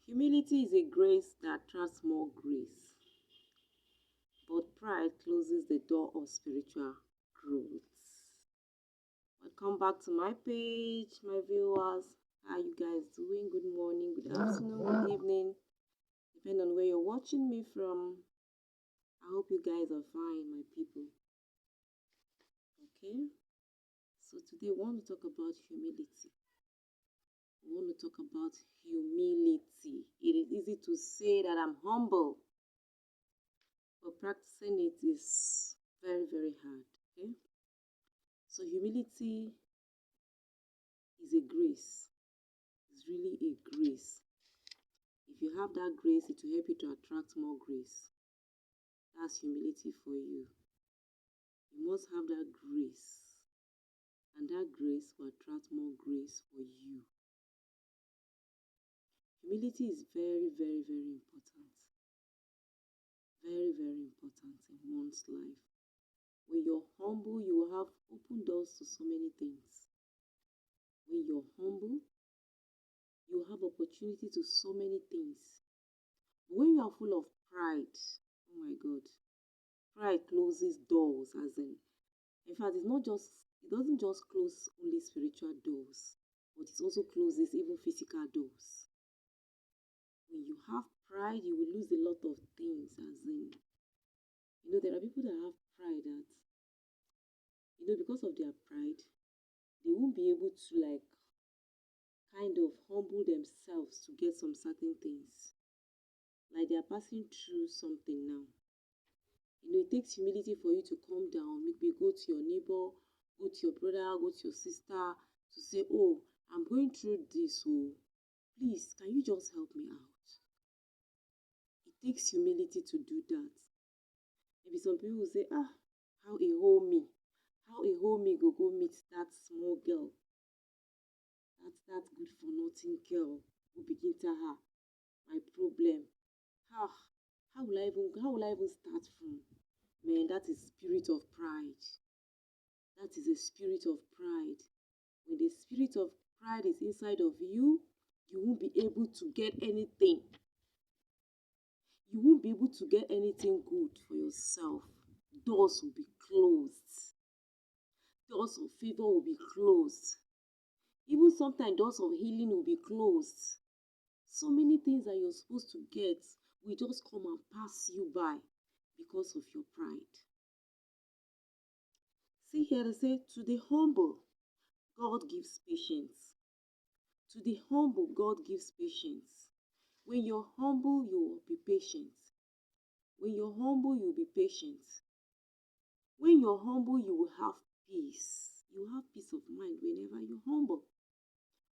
Humility is a grace that attracts more grace, but pride closes the door of spiritual growth. Welcome back to my page, my viewers. How are you guys doing? Good morning, good afternoon, good evening, depending on where you're watching me from. I hope you guys are fine, my people. Okay, so today we want to talk about humility. We want to talk about humility. It is easy to say that I'm humble, but practicing it is very, very hard. Okay, so humility is a grace. It's really a grace. If you have that grace, it will help you to attract more grace. That's humility for you. You must have that grace, and that grace will attract more grace for you. Humility is very, very, very important. Very, very important in one's life. When you're humble, you will have open doors to so many things. When you're humble, you have opportunity to so many things. But when you are full of pride, oh my God, pride closes doors, as in fact, it doesn't just close only spiritual doors, but it also closes even physical doors. When you have pride, you will lose a lot of things, as in, there are people that have pride that, because of their pride, they won't be able to, like, kind of humble themselves to get some certain things. Like they are passing through something now. It takes humility for you to calm down, maybe go to your neighbor, go to your brother, go to your sister, to say, oh, I'm going through this, so please, can you just help me out? It takes humility to do that. Maybe some people will say, how a whole me go meet that small girl, that good for nothing girl who begin tell her my problem. How will I even start from? Man, that is spirit of pride. That is a spirit of pride. When the spirit of pride is inside of you, you won't be able to get anything. You won't be able to get anything good for yourself. Doors will be closed. Doors of favor will be closed. Even sometimes doors of healing will be closed. So many things that you're supposed to get will just come and pass you by because of your pride. See here, they say, to the humble, God gives patience. To the humble, God gives patience. When you're humble, you will be patient. When you're humble, you'll be patient. When you're humble, you will have peace. You have peace of mind whenever you're humble.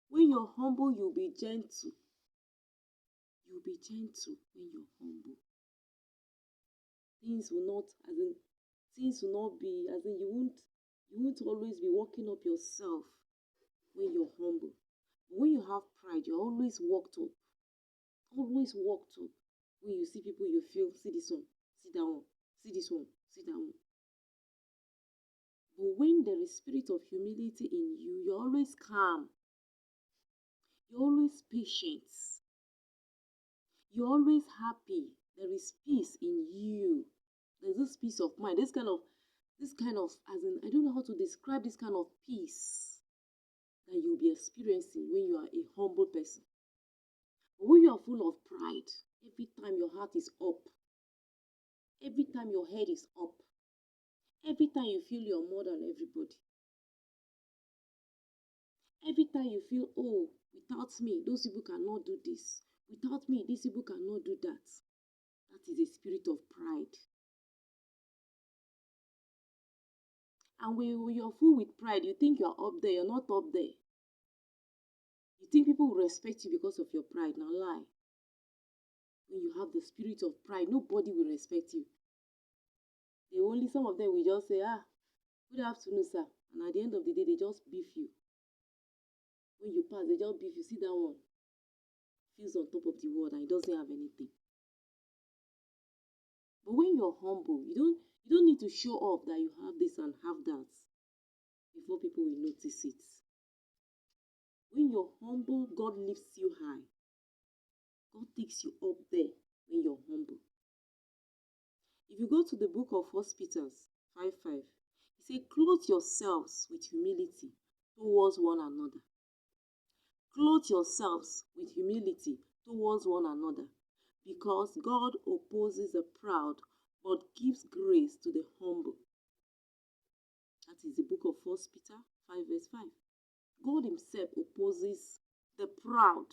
When you're humble, you'll be gentle. You'll be gentle when you're humble. Things will not be, you won't always be walking up yourself when you're humble. But when you have pride, you're always walked up. Always walked up. When you see people, you feel, see this one, see that one, see this one, see that one. But when there is spirit of humility in you, you're always calm. You're always patient. You're always happy. There is peace in you. There's this peace of mind. This kind of, as in, I don't know how to describe this kind of peace that you'll be experiencing when you are a humble person. But when you are full of pride, every time your heart is up, every time your head is up, every time you feel you're more than everybody, every time you feel, oh, without me, those people cannot do this. Without me, these people cannot do that. That is a spirit of pride. And when you're full with pride, you think you're up there. You're not up there. You think people will respect you because of your pride. Now lie. When you have the spirit of pride, nobody will respect you. Some of them will just say, good afternoon, sir. And at the end of the day, they just beef you. When you pass, they just beef you. See that one? Feels on top of the world and he doesn't have anything. But when you're humble, you don't need to show off that you have this and have that before people will notice it. When you're humble, God lifts you high. God takes you up there when you're humble. If you go to the book of 1 Peter 5:5, he said, clothe yourselves with humility towards one another. Clothe yourselves with humility towards one another, because God opposes the proud but gives grace to the humble. That is the book of 1 Peter 5:5. God himself opposes the proud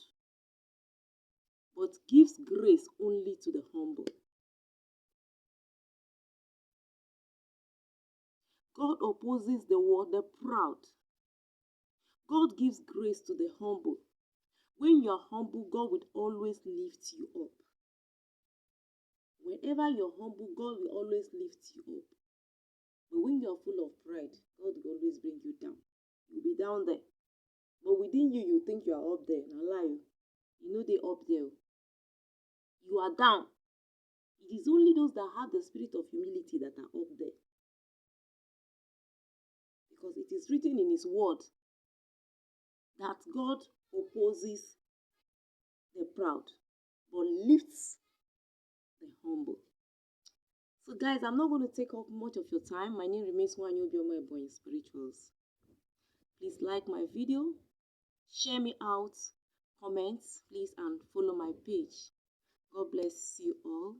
but gives grace only to the humble. God opposes the proud. God gives grace to the humble. When you are humble, God will always lift you up. Whenever you're humble, God will always lift you up. But when you're full of pride, God will always bring you down. You'll be down there. But within you, you think you are up there. Now lie. You know they're up there. You are down. It is only those that have the spirit of humility that are up there. Because it is written in his word that God opposes the proud but lifts the humble. So guys, I'm not going to take up much of your time. My name remains Nwanyi Obioma Boy in Spirituals. Please like my video, share me out, comment please, and follow my page. God bless you all.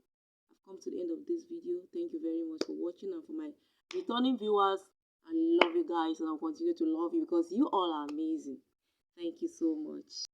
I've come to the end of this video. Thank you very much for watching, and for my returning viewers, I love you guys and I'll continue to love you because you all are amazing. Thank you so much.